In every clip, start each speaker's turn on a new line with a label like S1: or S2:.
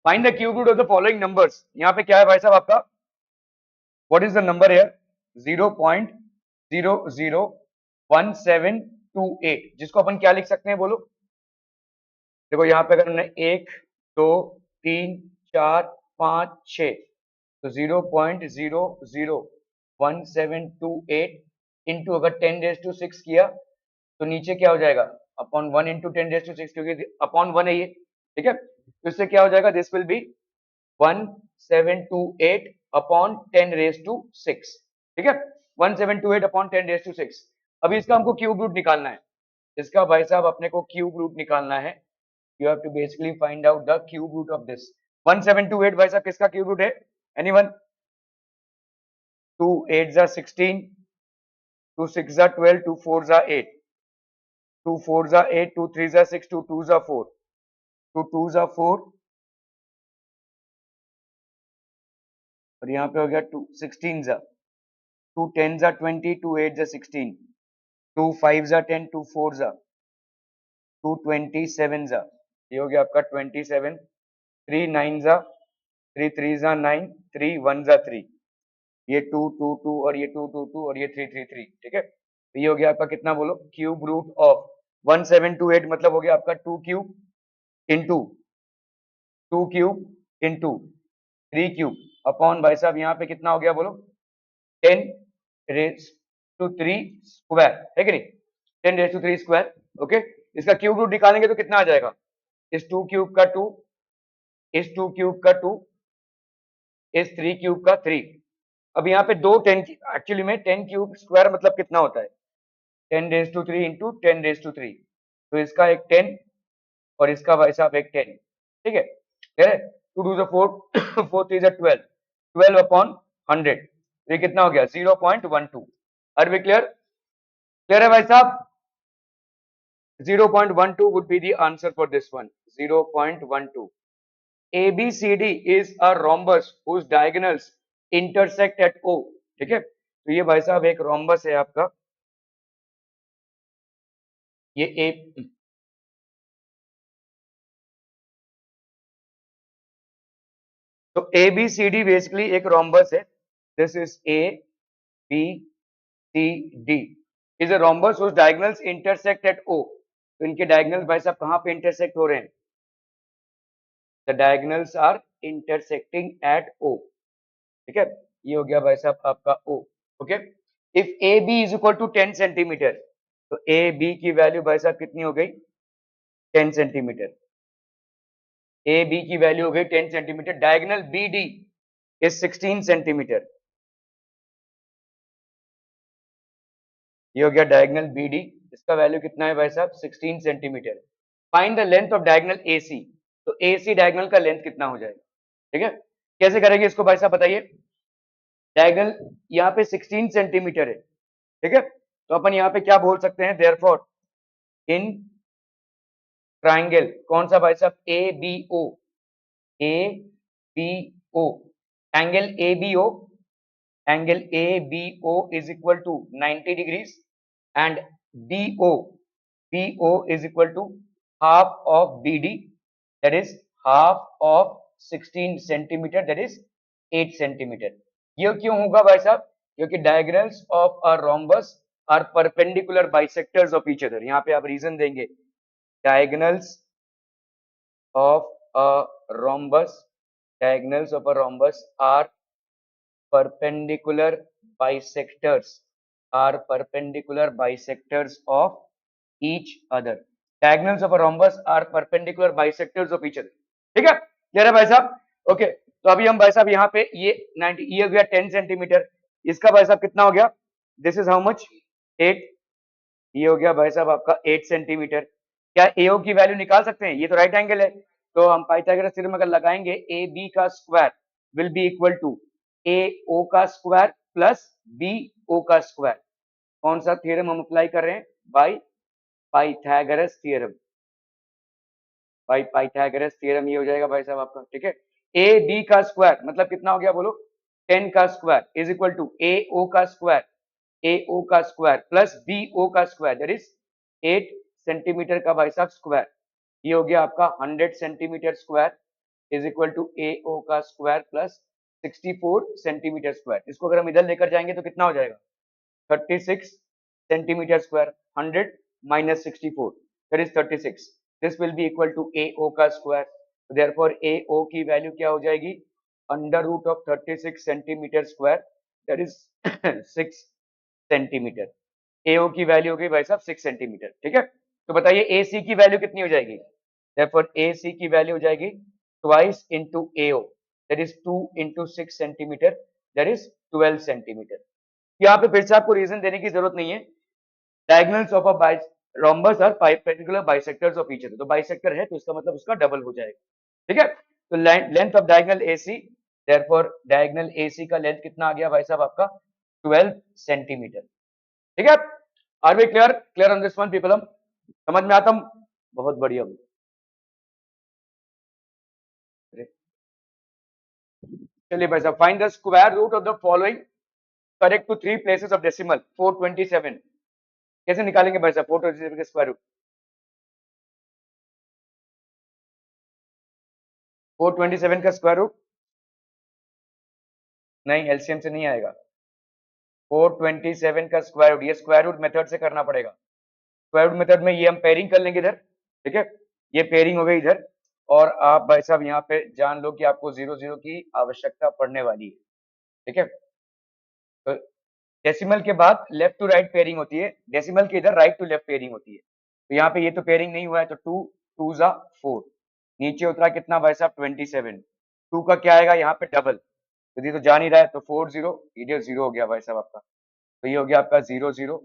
S1: Find the cube root of the following numbers. यहाँ पे क्या है भाई साहब आपका, what is the number here, 0.001728, जिसको अपन क्या लिख सकते हैं बोलो। देखो यहाँ पे अगर हमने 1 2 3 4 5 6, तो 0.001728 इंटू अगर 10⁻⁶ किया तो नीचे क्या हो जाएगा, अपॉन 1 इंटू 10⁻⁶, क्योंकि अपॉन 1 है ये, ठीक है। तो इससे क्या हो जाएगा, दिस विल बी 1728 अपॉन 10⁻⁶, ठीक है, 1728 अपॉन 10⁻⁶। अभी इसका हमको क्यूब रूट निकालना है। इसका भाई साहब अपने को क्यूब रूट निकालना है। You have to basically find out the cube root of this 1728। भाई साहब किसका क्यूब रूट है, एनीवन? 2 8 जा 16, 2 6 जा 12, 2 4 जा 8, 2 4 जा 8, 2 3 जा 6, 2 2 जा 4, 2 2 जा 4, और यहाँ पे हो गया 2 16 जा, 2 10 जा 20, 2 8 जा 16, 2 5 जा 10, 2 4 जा 2 27 जा, ये हो गया आपका 27, 3 9 जा 3 3 जा 9, 3 1 जा 3, ये 2 2 2 और ये 2 2 2 और ये 3 3 3, ठीक है। तो ये हो गया आपका कितना बोलो, क्यूब रूट ऑफ 1728, मतलब हो गया आपका 2 cube into 2 cube into 3 cube upon भाई साहब यहाँ पे कितना हो गया बोलो, 10⁻³ स्क्वायर, है कि नहीं, 10⁻³ स्क्वायर। ओके, इसका क्यूब रूट निकालेंगे तो कितना आ जाएगा, इस 2 क्यूब का 2, इस 2 क्यूब का 2, इस 3 क्यूब का 3। अब यहाँ पे दो 10, एक्चुअली में 10 क्यूब स्क्वायर मतलब कितना होता है, 10⁻³ इंटू 10⁻³। तो इसका एक 10 और इसका भाई साहब एक 10, ठीक है। 2 2 4, 4 3 12, 12 अपॉन 100, ये कितना हो गया 0.12। Are we clear? क्लियर है भाई साहब? 0.12 would be the answer for this one, 0.12। ABCD is a rhombus whose diagonals intersect at O, ठीक है। तो ये भाई साहब एक रोम्बस है आपका, ये ए, तो ABCD बेसिकली एक रोम्बस है। This is ABCD is a rhombus whose diagonals intersect at O। तो इनके डायगोनल्स भाई साहब कहाँ पे इंटरसेक्ट हो रहे हैं, the diagonals are intersecting at O, ठीक है। ये हो गया भाई साहब आपका O। Okay, if A B is equal to 10 centimetre, तो ए बी की वैल्यू भाई साहब कितनी हो गई, 10 सेंटीमीटर। ए बी की वैल्यू हो गई 10 centimetre. Diagonal B D is 16 centimetre, ये हो गया डायगोनल बी डी, इसका वैल्यू कितना है भाई साहब 16 centimetre. Find the length of diagonal A C, तो ए सी डायगोनल का लेंथ कितना हो जाएगा, ठीक है। कैसे करेंगे इसको भाई साहब बताइए। डायगोनल यहाँ पे 16 सेंटीमीटर है, ठीक है, तो अपन यहाँ पे क्या बोल सकते हैं, देयरफॉर इन ट्राइंगल, कौन सा भाई साहब, A B O, A B O, angle A B O, angle A B O is equal to 90 degrees and B O is equal to half of B D, that is half of 16 centimetre, that is 8 centimetre. ये क्यों होगा भाई साहब, क्योंकि diagonals of a rhombus are perpendicular bisectors of each other. यहाँ पे आप reason देंगे, diagonals of a rhombus, diagonals of a rhombus are perpendicular bisectors, are perpendicular bisectors of each other। diagonals of a rhombus are perpendicular bisectors of each other, ठीक है, clear है भाई साहब? Okay, तो अभी हम भाई साहब यहाँ पे ये 90, ये हो गया 10 सेंटीमीटर, इसका भाई साहब कितना हो गया, दिस इज हाउ मच, 8, ये हो गया भाई साहब आपका 8 सेंटीमीटर। क्या एओ की वैल्यू निकाल सकते हैं, ये तो राइट एंगल है, तो हम पाइथागोरस थ्योरम अगर लगाएंगे, ए बी का square will be equal to A O का स्क्वायर प्लस बी ओ का स्क्वायर। कौन सा थ्योरम हम अप्लाई कर रहे हैं, by Pythagoras theorem, by Pythagoras theorem ये हो जाएगा भाई साहब आपका, ठीक है। ए बी का स्क्वायर मतलब कितना हो गया बोलो, 10 का square is equal to A O का स्क्वायर, ए ओ का स्क्वायर प्लस बी ओ का स्क्वायर, दैट इज 8 सेंटीमीटर का भाई साहब स्क्वायर। ये हो गया आपका 100 centimetre square is equal to A O का स्क्वायर प्लस 64 सेंटीमीटर स्क्वायर। इसको अगर हम इधर लेकर जाएंगे तो कितना हो जाएगा 36 centimetre square, 100 minus 64 that is 36। this will be equal to AO का स्क्वायर, therefore AO की वैल्यू क्या हो जाएगी under root of 36 centimetre square that is 6 centimetre. AO की वैल्यू हो गई भाई साहब 6 सेंटीमीटर, ठीक है। तो बताइए AC की वैल्यू कितनी हो जाएगी, therefore AC की वैल्यू हो जाएगी twice into AO that is 2 into 6 centimetre that is 12 centimetre. यहाँ पे फिर से आपको रीजन देने की जरूरत नहीं है, diagonals of a rhombus are perpendicular bisectors of each other, तो बाइसेक्टर है तो इसका मतलब उसका डबल हो जाएगा, ठीक है। तो length of diagonal AC, therefore diagonal AC का लेंथ कितना आ गया भाई साहब आपका 12 सेंटीमीटर, ठीक है। Are we clear on this one people, हम समझ में आता हूं, बहुत बढ़िया। चलिए भाई साहब, find the square root of the following correct to 3 places of decimal 427। कैसे निकालेंगे भाई साहब 427 का स्क्वायर रूट, 427 का स्क्वायर रूट नहीं, एलसीएम से नहीं आएगा। 427 का स्क्वायर रूट ये स्क्वायर रूट मेथड से करना पड़ेगा। स्क्वायर रूट मेथड में ये हम पेयरिंग कर लेंगे इधर, ठीक है, ये पेयरिंग हो गई इधर। और आप भाई साहब यहाँ पे जान लो कि आपको 0 0 की आवश्यकता पड़ने वाली है, ठीक है। तो डेसिमल के बाद लेफ्ट टू राइट पेयरिंग होती है, डेसिमल के इधर राइट टू लेफ्ट पेयरिंग होती है। तो यहाँ पे ये तो पेयरिंग नहीं हुआ है, तो 2 2 जा 4, नीचे उतरा कितना भाई साहब 27, 2 का क्या आएगा यहाँ पे डबल, तो ये तो जा नहीं रहा है, तो 4 0 इधर 0 हो गया भाई साहब आपका, तो ये हो गया आपका 0 0।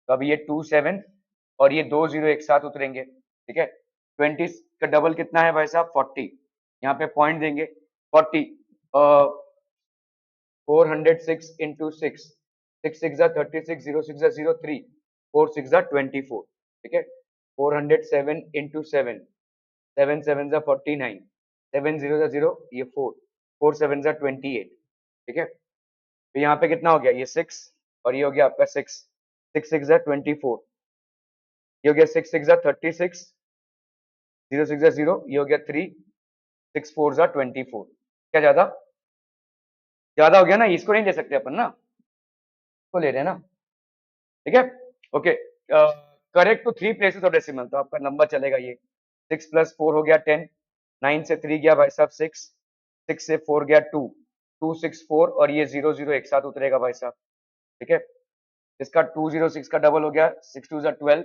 S1: तो अब ये 2 7 और ये 2 0 एक साथ उतरेंगे, ठीक है। 20 का डबल कितना है भाई साहब 40, यहाँ पे पॉइंट देंगे 40, 406 into 6, 6 6 36, 0 6 0 3, 4 6 24, ठीक है। 407 into 7, 7 7 49, 7 0 0 ये 4, 4 7 28, ठीक है। तो यहाँ पे कितना हो गया ये 6 और ये हो गया आपका 6, 6 6 24, ये हो गया 6 6 36, 0 6 0 ये हो गया 3, 6 4 24, क्या ज्यादा ज्यादा हो गया ना, इसको नहीं ले सकते अपन ना, इसको ले रहे हैं ना, ठीक है। Okay, correct to 3 places of decimal, तो आपका नंबर चलेगा ये 6 + 4 हो गया 10, 9 से 3 गया भाई साहब 6, 6 से 4 गया 2, 2 6 4 और ये 0 0 एक साथ उतरेगा भाई साहब, ठीक है। इसका 206 का डबल हो गया 6 2 12,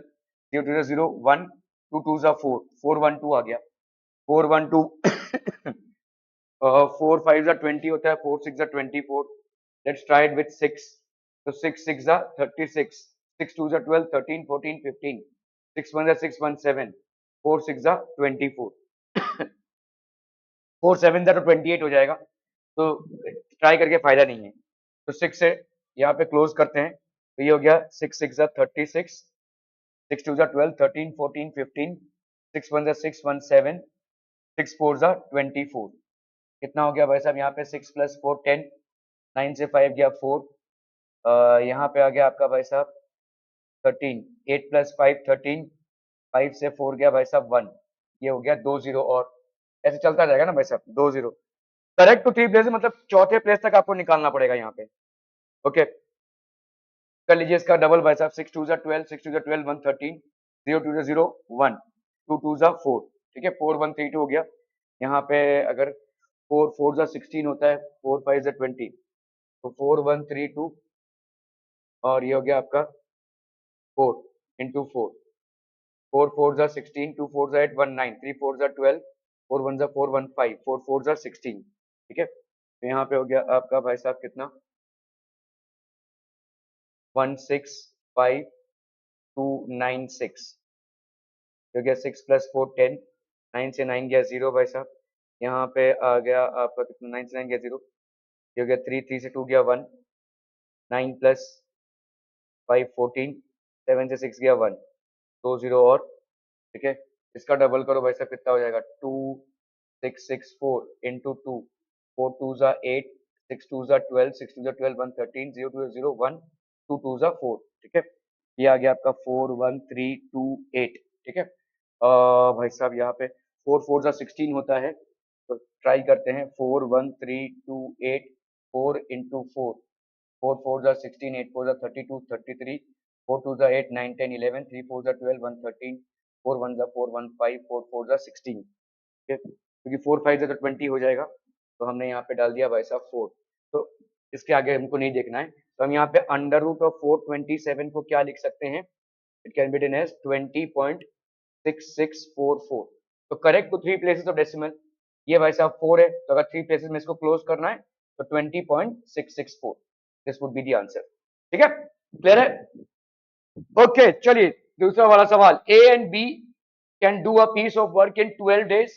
S1: 0 2 0 1, 2 2 4, 4 1 2 आ गया, 4 1 2 4 5 20 होता है, 4 6 24, लेट्स ट्राई इट विद 6, तो 6 6 36, 6 2 12, 13 14 15, 6 1 6 1 7, 4 6 24, 4 7 तो 28 हो जाएगा, तो ट्राई करके फायदा नहीं है, तो 6 से यहाँ पे क्लोज करते हैं, तो ये हो गया 6 6 36, 6 2 12, 13 14 15, 6 1 6 1 7, 6 4 24, कितना हो गया भाई साहब यहाँ पे 6 + 4 10, 9 से 5 गया 4, यहाँ पे आ गया आपका भाई साहब 13, 8 + 5 13, 5 से 4 गया भाई साहब 1, ये हो गया 2 0, और ऐसे चलता जाएगा ना भाई साहब 2 0। करेक्ट टू 3 प्लेस मतलब चौथे प्लेस तक आपको निकालना पड़ेगा यहाँ पे, ओके। कर लीजिए इसका डबल भाई साहब 6 2 12, 6 2 12 1 13, 0 2 0 1, 2 2 4, ठीक है, 4 1 3 2 हो गया। यहाँ पे अगर 4 4 16 होता है, 4 5 20, तो 4 1 3 2 और ये हो गया आपका 4 into 4, 4 4 16, 2 4 8 1 9, 3 4 12, 4 1 4 1 5, 4 4 16, ठीक है। तो यहाँ पे हो गया आपका भाई साहब कितना 1 6 5 2 9 6, हो गया 6 + 4 10, 9 से 9 गया 0 भाई साहब, यहाँ पे आ गया आपका कितना 9 से 9 गया 0, ये हो गया 3 3 से 2 गया 1, 9 + 5 14, 7 से 6 गया 1, 2 0 और, ठीक है। इसका डबल करो भाई साहब कितना हो जाएगा 2 6 6 4 into 2, 4 2 8, 6 2 12, 6 2 12 1 13, 0 2 0 1, 2 2 4, ठीक है। ये आ गया आपका 4 1 3 2 8, ठीक है। भाई साहब यहाँ पे 4 4 16 होता है, तो ट्राई करते हैं 4 1 3 2 8 4 इंटू 4 4 4 जा 16 8 4 जा 32 33 4 2 जा 8 9 10 11 3 4 जा 12 1 13 4 1 जा 4 1 5 4 4 जा 16 ठीक है, क्योंकि 4 5 जा तो 20 हो जाएगा, तो हमने यहाँ पे डाल दिया भाई साहब 4। तो इसके आगे हमको नहीं देखना है, तो हम यहाँ पे अंडर रूट ऑफ 427 को क्या लिख सकते हैं, it can be written as 20.6644। तो correct to 3 places of decimal, ये भाई साहब 4 है, तो अगर 3 प्लेसेस में इसको क्लोज करना है तो 20.664, this would be the answer. ठीक है, क्लियर है? ओके चलिए दूसरा वाला सवाल, A and B can do a piece of work in 12 days,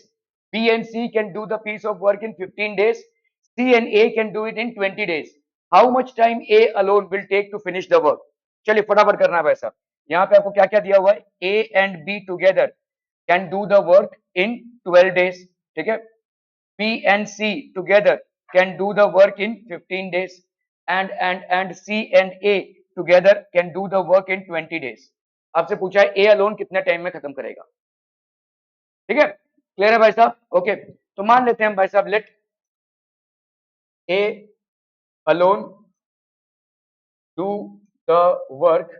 S1: B and C can do the piece of work in 15 days, C and A can do it in 20 days, how much time A alone will take to finish the work. चलिए फटाफट करना है भाई साहब, यहाँ पे आपको क्या क्या दिया हुआ है, A and B together can do the work in 12 days, ठीक है, B and C together can do the work in 15 days, and C and A together can do the work in 20 days। आपसे पूछा है A alone कितने time में खत्म करेगा, ठीक है, क्लियर है भाई साहब? ओके, तो मान लेते हैं हम भाई साहब, let A alone do the work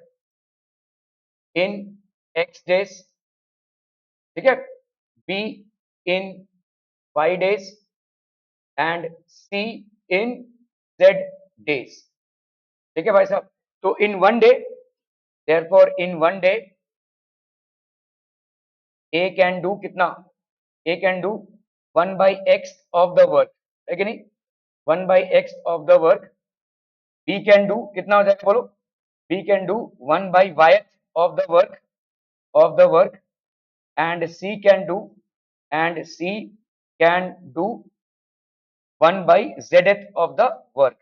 S1: in X days, ठीक है, B in Y days and C in Z days, ठीक है भाई साहब। तो in one day, therefore in one day A can do कितना, A can do 1/x of the work, है कि नहीं, 1/x of the work. B can do कितना हो जाएगा बोलो, B can do 1/y of the work, of the work, and C can do, and C can do 1/z of the work,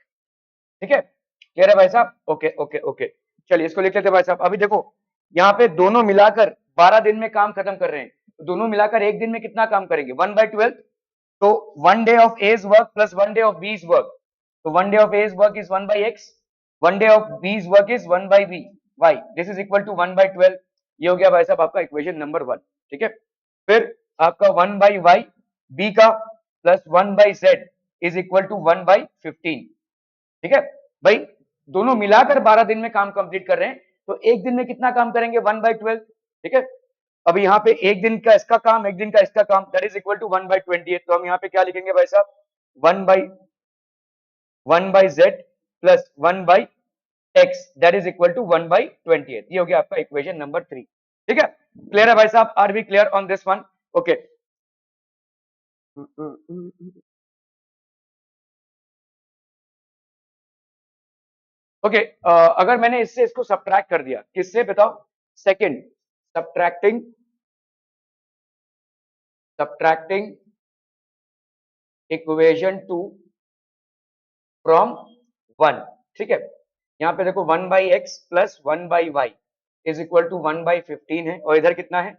S1: ठीक है, clear है भाई साहब? ओके ओके ओके, चलिए इसको लिख लेते हैं भाई साहब। अभी देखो यहाँ पे दोनों मिलाकर 12 दिन में काम खत्म कर रहे हैं, तो दोनों मिलाकर एक दिन में कितना काम करेंगे, 1/12, तो 1 day of A's work plus 1 day of B's work, तो 1 day of A's work is 1/x, 1 day of B's work is 1/b, y, this is equal to 1/12। ये हो गया भाई साहब आपका इक्वेशन नंबर 1, ठीक है। फिर आपका 1/y b का plus 1/z is equal to 1/15, ठीक है भाई, दोनों मिलाकर 12 दिन में काम कंप्लीट कर रहे हैं, तो एक दिन में कितना काम करेंगे, 1/12, ठीक है। अब यहाँ पे एक दिन का इसका काम, एक दिन का इसका काम, दैट इज इक्वल टू 1/28, तो हम यहाँ पे क्या लिखेंगे भाई साहब, 1/z plus 1/x that is equal to 1/28, ये हो गया आपका इक्वेशन नंबर 3, ठीक है, क्लियर है भाई साहब? Are we clear on this one? Okay, okay, अगर मैंने इससे इसको सब्ट्रैक्ट कर दिया, किससे बताओ, second, subtracting, subtracting equation 2 from 1, ठीक है, यहाँ पे देखो 1/x plus 1/y is equal to 1/15 है, और इधर कितना है,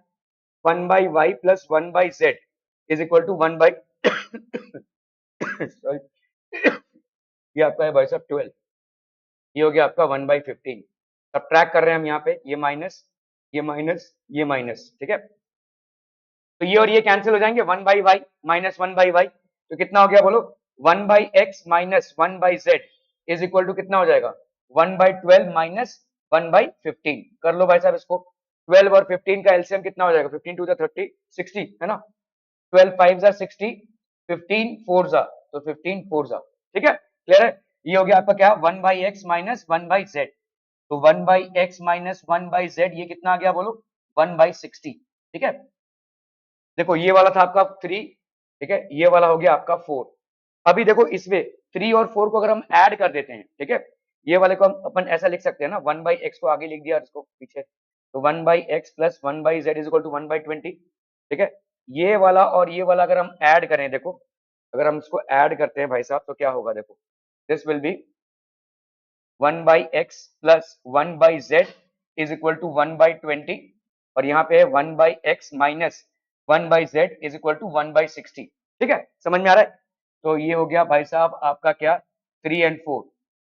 S1: 1/y plus 1/z is equal to 1 by sorry, ये आपका है भाई साहब 12, ये हो गया आपका 1/15। सब्ट्रैक्ट कर रहे हैं हम यहाँ पे, ये माइनस, ये माइनस, ये माइनस, ठीक है, तो ये और ये कैंसिल हो जाएंगे, 1/y माइनस 1/y, तो कितना हो गया बोलो, 1/x minus 1/z is equal to कितना हो जाएगा, 1/12 माइनस 1/15। कर लो भाई साहब इसको, 12 और 15 का एलसीएम कितना हो जाएगा, 15 2 30 60 है ना, 12 5 जा 60, 15 4 जा, तो 15 4 जा, ठीक है, क्लियर है? ये हो गया आपका क्या, 1/x माइनस 1/z, तो 1/x माइनस 1/z ये कितना आ गया बोलो, 1/60, ठीक है। देखो ये वाला था आपका 3, ठीक है, ये वाला हो गया आपका 4। अभी देखो इसमें 3 और 4 को अगर हम ऐड कर देते हैं, ठीक है, ये वाले को हम अपन ऐसा लिख सकते हैं ना, 1/x को आगे लिख दिया और इसको पीछे, तो 1/x plus 1/z is equal to 1/20, ठीक है। ये वाला और ये वाला अगर हम ऐड करें, देखो अगर हम इसको ऐड करते हैं भाई साहब, तो क्या होगा, देखो this will be 1/x plus 1/z is equal to 1/20, और यहाँ पे है 1/x minus 1/z is equal to 1/60, ठीक है, समझ में आ रहा है? तो ये हो गया भाई साहब आपका क्या, 3 and 4,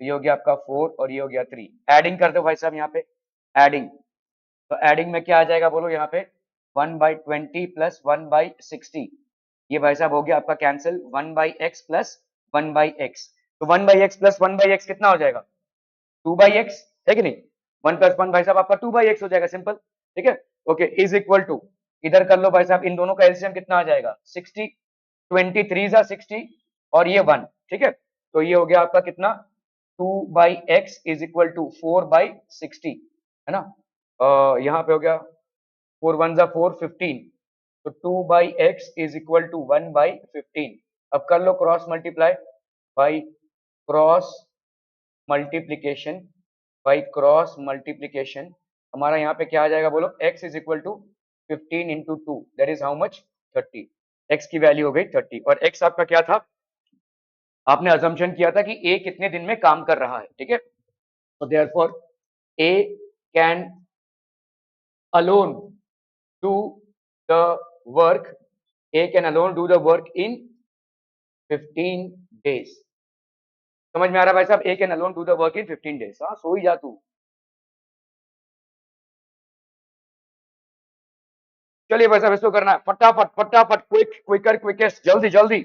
S1: ये हो गया आपका 4 और ये हो गया 3, एडिंग कर दो भाई साहब यहाँ पे, एडिंग, तो एडिंग में क्या आ जाएगा बोलो यहाँ पे, 1/20 प्लस 1/60 ये भाई साहब हो गया आपका कैंसिल, 1/x प्लस 1/x, तो 1/x प्लस 1/x कितना हो जाएगा, 2/x, है कि नहीं, 1 प्लस 1 भाई साहब आपका 2/x हो जाएगा, सिंपल, ठीक है। ओके, इज इक्वल टू, इधर कर लो भाई साहब, इन दोनों का एलसीएम कितना आ जाएगा 60, 23 जा 60 और ये 1, ठीक है, तो ये हो गया आपका कितना 2/x इज इक्वल टू 4/60, है ना, यहाँ पे हो गया 4 1 जा 4, 15, तो 2/x इज इक्वल टू 1/15, अब कर लो cross multiply, by cross multiplication, by cross multiplication, हमारा यहाँ पे क्या आ जाएगा बोलो, x is equal to 15 into 2, that is how much, 30, x की वैल्यू हो गई 30, और x आपका क्या था, आपने अजम्पशन किया था कि a कितने दिन में काम कर रहा है, ठीक है, तो therefore a can alone do the work, a can alone do the work in 15 days, समझ में आ रहा है भाई साहब, a can alone do the work in 15 days, हाँ सो ही जा तू, चलिए भाई साहब इसको करना है फटाफट फटाफट, क्विक क्विकर क्विकेस्ट, जल्दी जल्दी,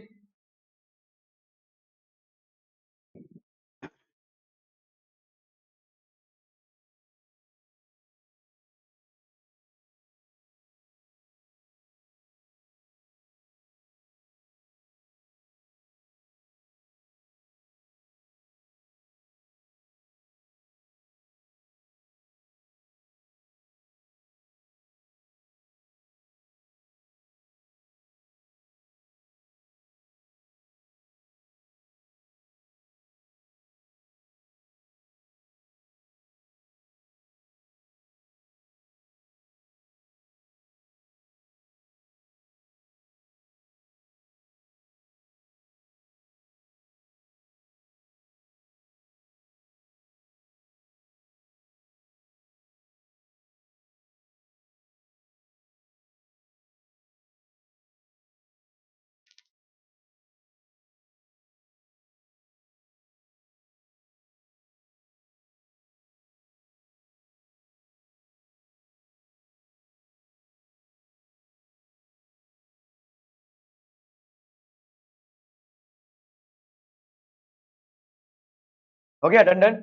S1: हो गया done done,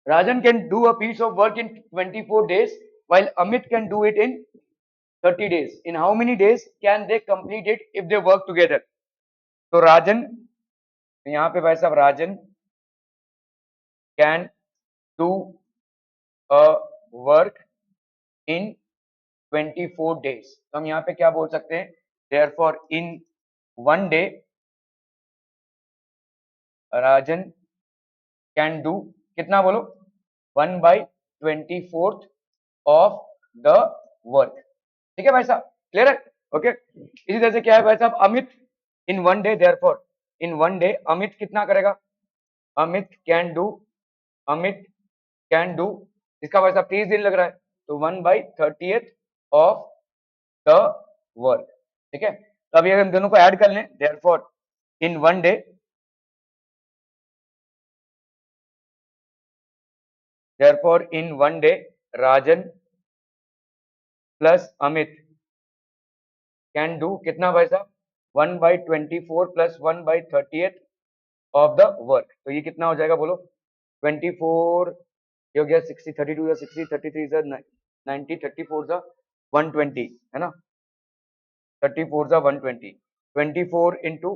S1: Rajan can do a piece of work in 24 days while Amit can do it in 30 days. In how many days can they complete it if they work together? तो Rajan, यहाँ पे भाई साहब Rajan can do a work in 24 days. तो हम यहाँ पे क्या बोल सकते हैं, therefore in one day Rajan can do कितना बोलो, 1/24 of the work, ठीक है भाई साहब, क्लियर है, ओके, इसी तरह से क्या है भाई साहब, Amit in one day, therefore in one day Amit कितना करेगा, Amit can do, Amit can do, इसका भाई साहब 30 दिन लग रहा है, तो 1/30th ऑफ द वर्क, ठीक है, तो अभी अगर हम दोनों को ऐड कर लें, therefore in one day, therefore in one day Rajan plus Amit can do कितना भाई साहब, 1/24 plus 1/30th of the work, तो ये कितना हो जाएगा बोलो, 24, ये हो गया 60, 32 जा 60, 33 जा 90, 34 जा 120, है ना, 34 जा 120, 24 इंटू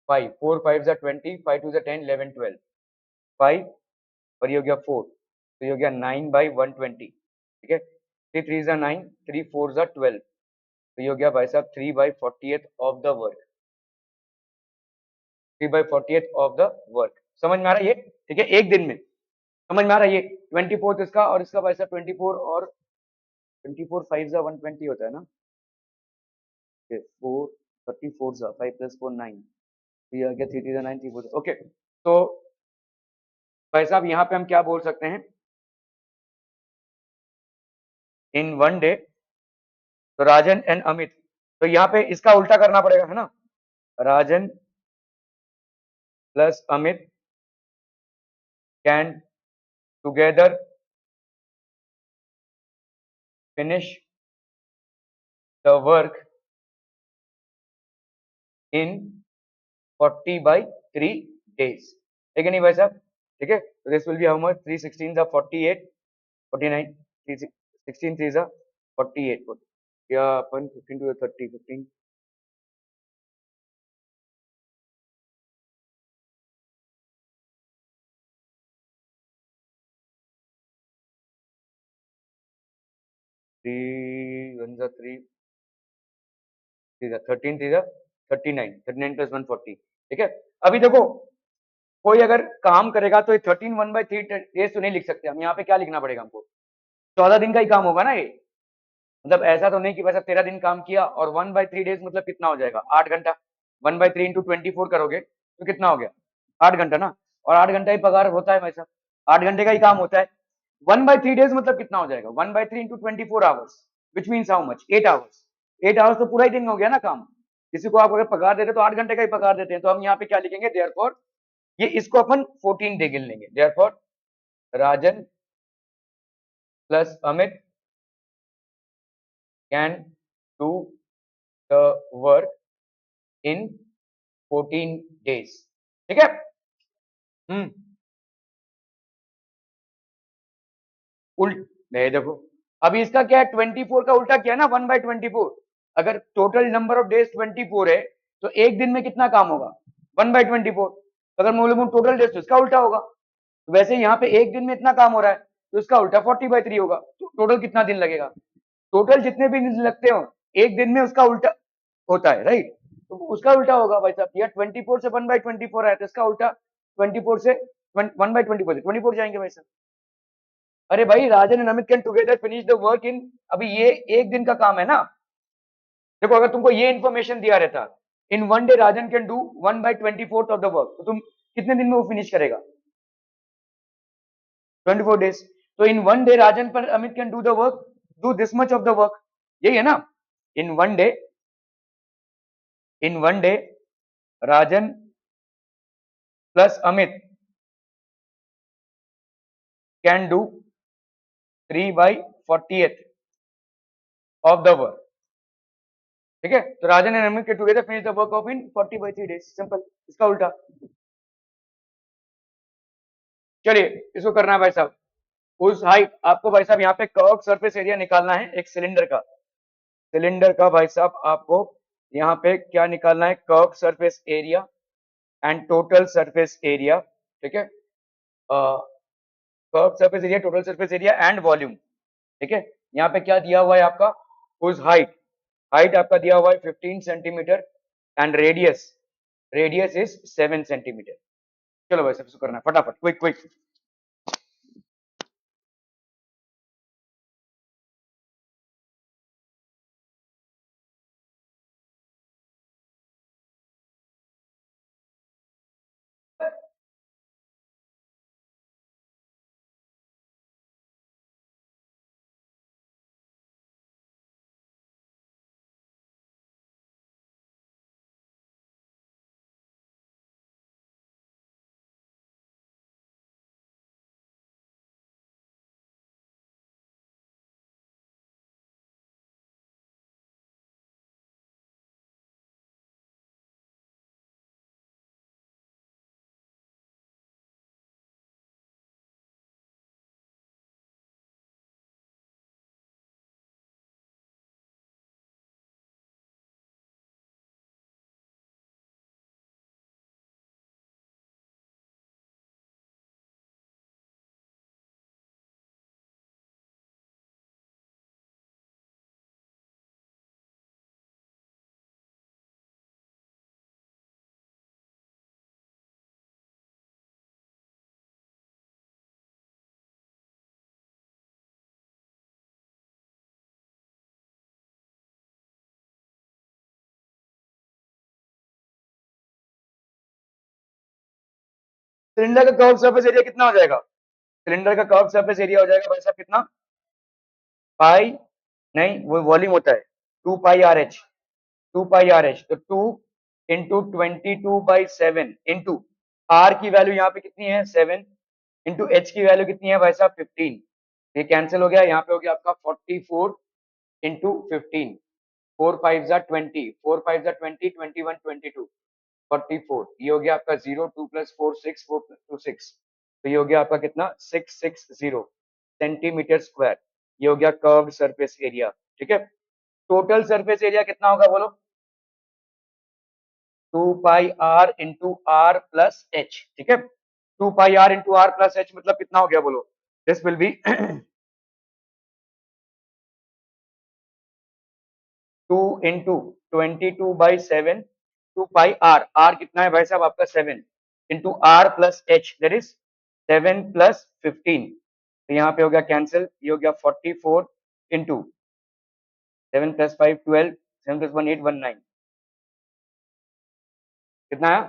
S1: 5, 4 5 जा 20, 5 2 जा 10, 11 12, 5 और ये हो गया 4, तो ये हो गया 9/120, ठीक है, 3 3 जा 9, 3 4 जा 12, तो ये हो गया भाई साहब 3/40th of the work, 3/40th of the work, समझ में आ रहा है ये, ठीक है, एक दिन में समझ में आ रहा है ये, 24 इसका और इसका भाई साहब 24 और 24 5 जा 120 होता है ना, 4 34 जा 5 प्लस 4 9, तो ये आ गया 3 3 जा 9 3 4, ओके, तो भाई साहब यहाँ पे हम क्या बोल सकते हैं, इन वन डे, तो राजन एंड अमित, तो यहाँ पे इसका उल्टा करना पड़ेगा, है ना, Rajan plus Amit can together finish the work in 40/3 days, ठीक है नहीं भाई साहब? ठीक है, तो this will B how much, 3 16 जा 48, 49, 16 3 जा 48, या अपन 15 to 30, 15 3 1 जा 3 3 जा 13 3 जा 39, 39 + 140, ठीक है। अभी देखो, कोई अगर काम करेगा तो ये 13 1/3 days तो नहीं लिख सकते हम, यहाँ पे क्या लिखना पड़ेगा हमको? 14 दिन का ही काम होगा ना ये, मतलब ऐसा तो नहीं कि वैसा 13 दिन काम किया और 1/3 days मतलब कितना हो जाएगा, 8 घंटा। 1/3 इंटू 24 करोगे तो कितना हो गया, 8 घंटा ना। और 8 घंटा ही पगार होता है भाई साहब, 8 घंटे का ही काम होता है। 1/3 days मतलब कितना हो जाएगा, 1/3 into 24 hours, which means how much, 8 hours। 8 hours तो पूरा ही दिन हो गया ना काम। किसी को आप अगर पगार देते तो 8 घंटे का ही पगार देते हैं, तो हम यहाँ पे क्या लिखेंगे, देयरफॉर, ये इसको अपन 14 डे गिन लेंगे। Therefore Rajan plus Amit can do the work in 14 days, ठीक है। हम्म, उल्ट नहीं, देखो अभी इसका क्या है, 24 का उल्टा क्या है ना, 1/24। अगर टोटल नंबर ऑफ डेज 24 है तो एक दिन में कितना काम होगा, 1/24। अगर मैं बोलूं टोटल डेज तो इसका उल्टा होगा। तो वैसे यहाँ पे एक दिन में इतना काम हो रहा है तो इसका उल्टा 40/3 होगा, तो टोटल कितना दिन लगेगा, टोटल जितने भी दिन लगते हो एक दिन में उसका उल्टा होता है, राइट। तो उसका उल्टा होगा भाई साहब, यह 24 से 1/24 है तो इसका उल्टा 24 से 1/24 से 24 जाएंगे भाई साहब। अरे भाई, Rajan and Amit can together finish the work in, अभी ये एक दिन का काम है ना। देखो अगर तुमको ये इन्फॉर्मेशन दिया रहता, इन 1 day Rajan can do 1/24 of the work, तो तुम कितने दिन में वो फिनिश करेगा, 24 days। तो इन 1 डे राजन पर Amit can do the work, do this much of the work, यही है ना। In one day, in 1 day Rajan plus Amit can do 3/40 of the work, ठीक है। तो राजन एंड अमित के together finish the work of in 40/3 days, simple, इसका उल्टा। चलिए इसको करना है भाई साहब, उस हाइट आपको भाई साहब यहाँ पे कर्व सरफेस एरिया निकालना है एक सिलेंडर का। सिलेंडर का भाई साहब आपको यहाँ पे क्या निकालना है, curve surface area and total surface area, ठीक है। Curve surface area, total surface area and volume, ठीक है। यहाँ पे क्या दिया हुआ है आपका, उस हाइट, हाइट आपका दिया हुआ है 15 centimetre and radius, radius is 7 centimetre. चलो भाई साहब इसको करना है फटाफट, क्विक क्विक। सिलेंडर का कर्व सरफेस एरिया कितना हो जाएगा, सिलेंडर का कर्व सरफेस एरिया हो जाएगा भाई साहब कितना, पाई, नहीं वो वॉल्यूम होता है, 2 π r h, 2 π r h, तो 2 इंटू 22/7 इंटू आर की वैल्यू यहाँ पे कितनी है 7, इंटू एच की वैल्यू कितनी है भाई साहब 15, ये कैंसिल हो गया, यहाँ पे हो गया आपका 44 इंटू 15, 4 5 जा 20, 4 5 जा 20, 21 22 44, ये हो गया आपका 0 2 प्लस 4 6 4 प्लस 2 6, तो ये हो गया आपका कितना 660 सेंटीमीटर स्क्वायर। ये हो गया कर्व्ड सरफेस एरिया। ठीक है, टोटल सरफेस एरिया कितना होगा बोलो? 2 pi R into R plus H. ठीक है, 2 pi R into R plus H मतलब कितना हो गया बोलो? This will be 2 into 22/7, 2 pi R, R कितना है भाई साहब आपका 7, into R plus H that is 7 plus 15, तो यहाँ पे हो गया कैंसिल, ये हो गया 44 इंटू 7 प्लस 5 12, 7 प्लस 1 8 19, कितना है?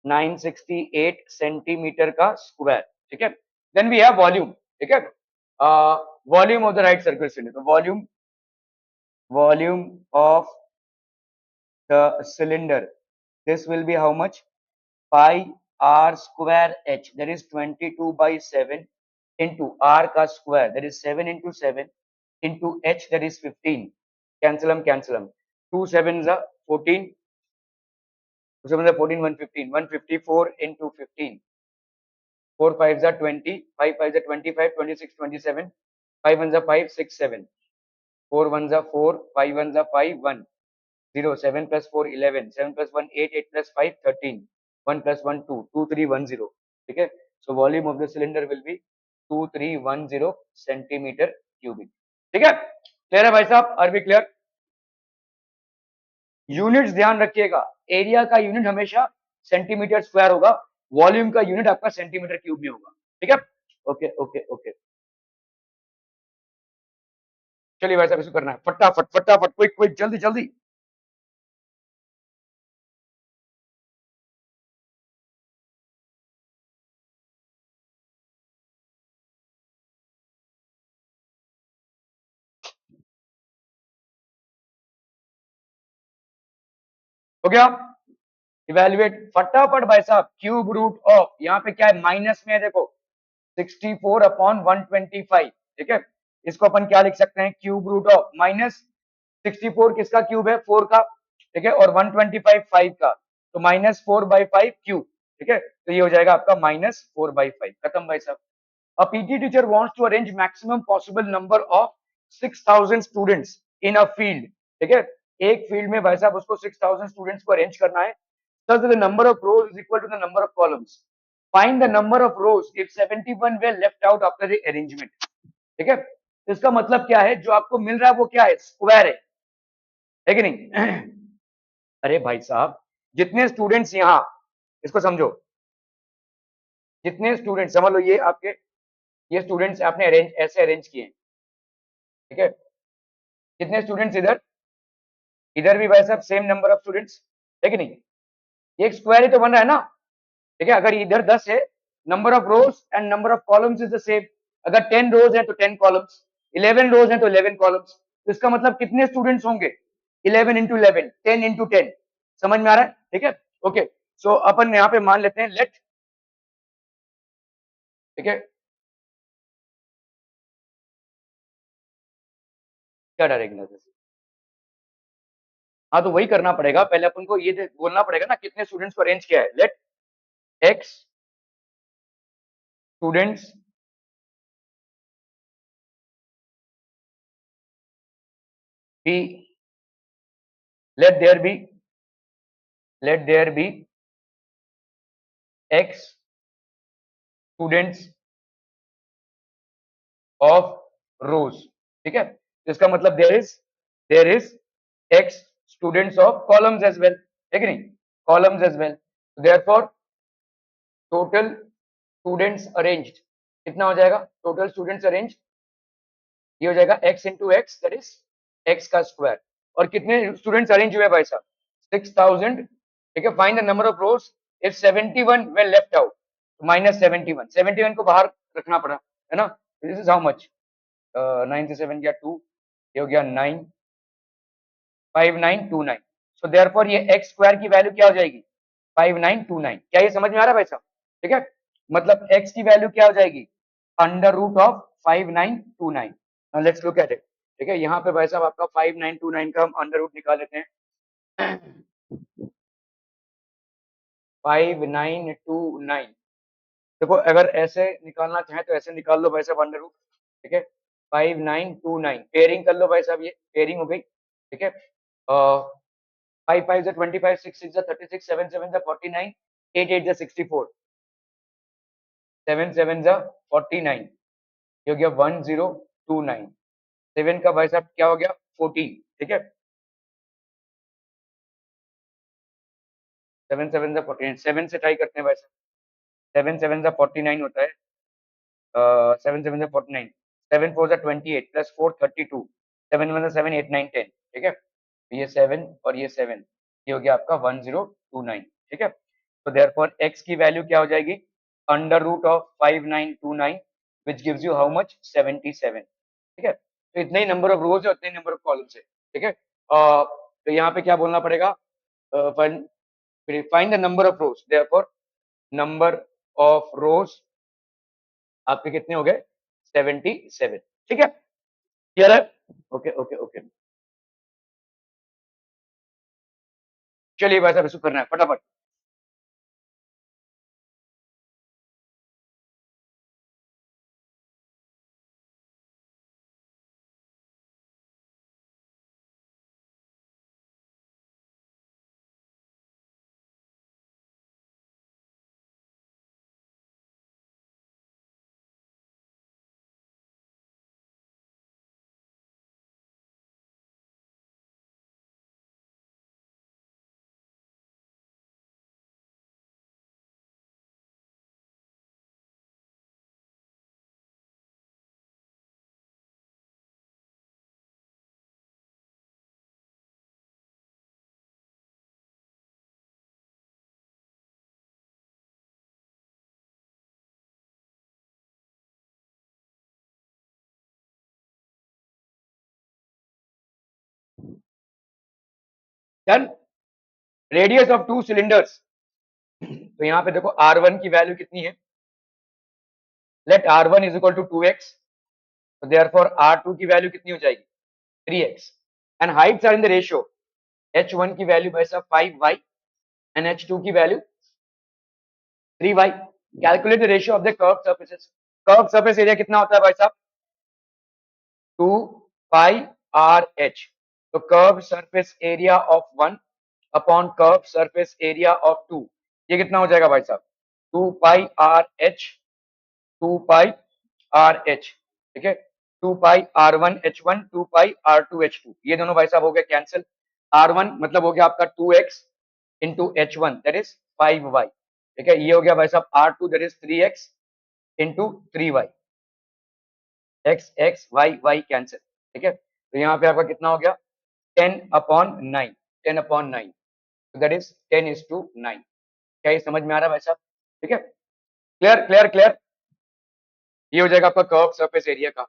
S1: 968 सेंटीमीटर का स्क्वायर। ठीक है, देन वी हैव वॉल्यूम। ठीक है, volume of the right circular cylinder, तो volume of the cylinder, this will be how much? Pi r square h, that is 22/7 into r का square, that is 7 into 7 into h, that is 15, cancel them 2 7s are 14, 2 7s are 14, 115, 154 into 15, 4 5s are 20, 5 5s are 25, 26 27, 5 1s are 5 6 7, 4 1s are 4, 5 1s are 5 1, 0 7 plus 4 11, 7 plus 1 8, 8 plus 5 13, 1 plus 1 2, 2 3 1 0। ठीक है, so volume of the cylinder will be 2310 centimetre cubic. ठीक है, clear है भाई साहब? Are we clear? Units ध्यान रखिएगा, area का यूनिट हमेशा सेंटीमीटर स्क्वायर होगा, वॉल्यूम का यूनिट आपका सेंटीमीटर क्यूब में होगा। ठीक है, ओके ओके ओके, चलिए भाई साहब इसको करना है फटाफट फटाफट, क्विक क्विक, जल्दी जल्दी। हो गया, इवेल्युएट फटाफट भाई साहब। क्यूब रूट ऑफ, यहाँ पे क्या है माइनस में है देखो, 64/125। ठीक है, इसको अपन क्या लिख सकते हैं? क्यूब रूट ऑफ माइनस 64 किसका क्यूब है? 4 का। ठीक है, और 125 5 का, तो -4/5 क्यूब। ठीक है, तो ये हो जाएगा आपका -4/5। खत्म भाई साहब। A PT teacher wants to arrange maximum possible number of 6000 students in a field। ठीक है, एक फील्ड में भाई साहब उसको 6000 स्टूडेंट्स को अरेंज करना है। Thus the number of rows is equal to the number of columns. Find the number of rows if 71 were left out after the arrangement। ठीक है, तो इसका मतलब क्या है? जो आपको मिल रहा है वो क्या है? स्क्वायर है कि नहीं? अरे भाई साहब, जितने स्टूडेंट्स यहाँ, इसको समझो, जितने स्टूडेंट्स समझ लो, ये आपके, ये स्टूडेंट्स आपने अरेंज ऐसे अरेंज किए। ठीक है, कितने स्टूडेंट्स इधर, इधर भी भाई साहब सेम नंबर ऑफ स्टूडेंट्स है कि नहीं? एक स्क्वायर ही तो बन रहा है ना। ठीक है, अगर इधर 10 है, number of rose and number of columns is the same. अगर 10 रोज है तो 10 कॉलम्स, 11 रोज है तो 11 कॉलम्स, तो इसका मतलब कितने स्टूडेंट्स होंगे? 11 इंटू 11, 10 इंटू 10। समझ में आ रहा है? ठीक है, ओके, सो अपन यहाँ पे मान लेते हैं लेट। ठीक है, क्या डालेंगे? हाँ, तो वही करना पड़ेगा, पहले अपन को ये बोलना पड़ेगा ना कितने स्टूडेंट्स को अरेंज किया है। Let X students be, let there be let there be x students of rows। ठीक है, तो इसका मतलब there is x students of columns as well, है कि नहीं? columns as well, therefore total students arranged कितना हो जाएगा? total students arranged ये हो जाएगा x into x, that is x का स्क्वायर। और कितने स्टूडेंट्स अरेंज हुए भाई साहब? 6000। ठीक है, find the number of rose if 71 way left out, -71, 71 को बाहर रखना पड़ा है ना। दिस इज हाउ मच, 9 से 7 गया 2, ये हो गया 9 5929। सो देयरफॉर ये x स्क्वायर की वैल्यू क्या हो जाएगी? 5929। क्या ये समझ में आ रहा है भाई साहब? ठीक है, मतलब x की वैल्यू क्या हो जाएगी? Under root of 5929। Let's look at it. ठीक है, यहाँ पे भाई साहब आपका 5929 का हम अंडर रूट निकाल लेते हैं। 5929, देखो अगर ऐसे निकालना चाहे तो ऐसे निकाल लो भाई साहब अंडर रूट। ठीक है, 5929 पेयरिंग कर लो भाई साहब, ये पेयरिंग हो गई। ठीक है, 5 5 6 6 36 7 7 49 8 8 64 7 7 49, ये हो गया 1029। 7 का भाई साहब क्या हो गया 14। ठीक है, 7 7 49, 7 से ट्राई करते हैं भाई साहब। 7 7 49 होता है, 7 7 49, 7 4 28 प्लस 4 32, 7 1 7 8 9 10। ठीक है, ये 7 और ये 7, ये हो गया आपका 1029। ठीक है, तो देयरफॉर x की वैल्यू क्या हो जाएगी, under root of 5929 which gives you how much 77। ठीक है, तो इतने ही नंबर ऑफ रोज है, उतने ही नंबर ऑफ कॉलम्स है। ठीक है, तो यहाँ पे क्या बोलना पड़ेगा, find the number of rose, therefore number of रोज आपके कितने हो गए 77। ठीक है, क्लियर है? ओके ओके ओके, चलिए भाई साहब इसको करना है फटाफट। Done, radius of to cylinders, तो यहाँ पे देखो R1 की वैल्यू कितनी है, late R1 is equal to 2x, तो देयरफॉर R2 की वैल्यू कितनी हो जाएगी 3x, and heights are in the ratio, H1 की वैल्यू भाई साहब 5y एंड H2 की value 3y। Calculate the ratio of the curve surfaces, curve surface area कितना होता है भाई साहब 2 पाई आर एच, तो curve surface area of 1 upon curve surface area of 2, ये कितना हो जाएगा भाई साहब 2 pi R H, 2 pi R H. ठीक है, 2 पाई R1 H1, 2 पाई R2 H2, ये दोनों भाई साहब हो गए कैंसिल। R1 मतलब हो गया आपका 2x into H1 that is 5y। ठीक है, ये हो गया भाई साहब R2 that is 3x into 3y, x x y y cancel. ठीक है, तो यहाँ पे आपका कितना हो गया 10/9, 10/9, दैट इज 10:9। क्या ये समझ में आ रहा है भाई साहब? ठीक है, क्लियर क्लियर क्लियर, ये हो जाएगा आपका कर्व सरफेस एरिया का।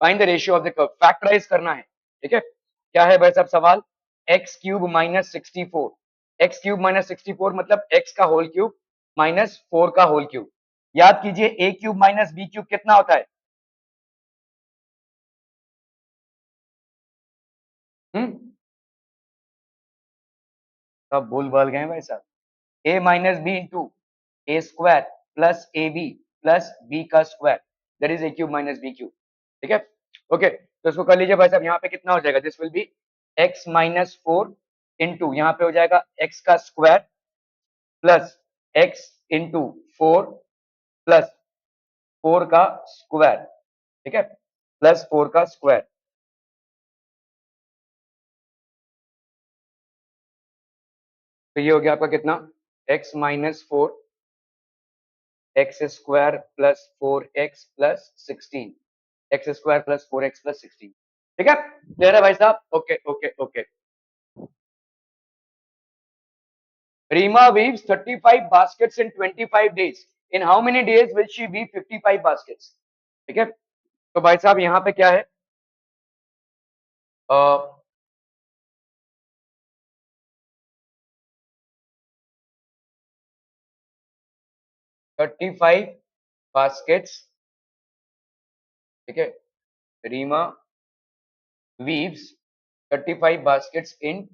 S1: Find the ratio of the curve, factorise करना है। ठीक है, क्या है भाई साहब सवाल, X cube minus 64, X cube minus 64 मतलब एक्स का होल क्यूब माइनस 4 का होल क्यूब। याद कीजिए A cube minus B cube कितना होता है, हम्म, सब भूल भाल गए भाई साहब, A minus B into A square plus A B plus B का square, that is A cube minus B cube. ठीक है, ओके, तो इसको कर लीजिए भाई साहब, यहाँ पे कितना हो जाएगा, this will B x minus 4 into यहाँ पे हो जाएगा एक्स का square plus x into 4 plus 4 का स्क्वायर। ठीक है, प्लस 4 का स्क्वायर, तो ये हो गया आपका कितना X minus 4 X square plus 4x plus 16, X square plus 4x plus 16। ठीक है, क्लियर है भाई साहब? Okay okay okay. Reema weaves 35 baskets in 25 days. In how many days will she weave 55 baskets? ठीक है, तो भाई साहब यहाँ पे क्या है, 35 बास्केट्स। ठीक है, Reema weaves 35 baskets in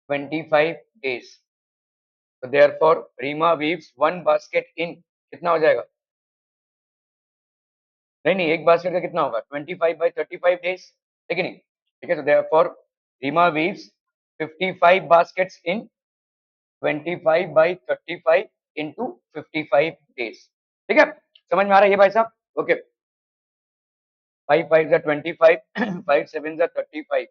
S1: 25 days. So therefore Reema weaves one basket in, कितना हो जाएगा? नहीं, एक बास्केट का कितना होगा? 25 by 35 days, ठीक है नहीं? ठीक है, तो therefore Reema weaves 55 baskets in 25 by 35 into 55 days. ठीक है, समझ में आ रहा है ये भाई साहब? ओके, 5 5 जा 25, 5 7 जा 35।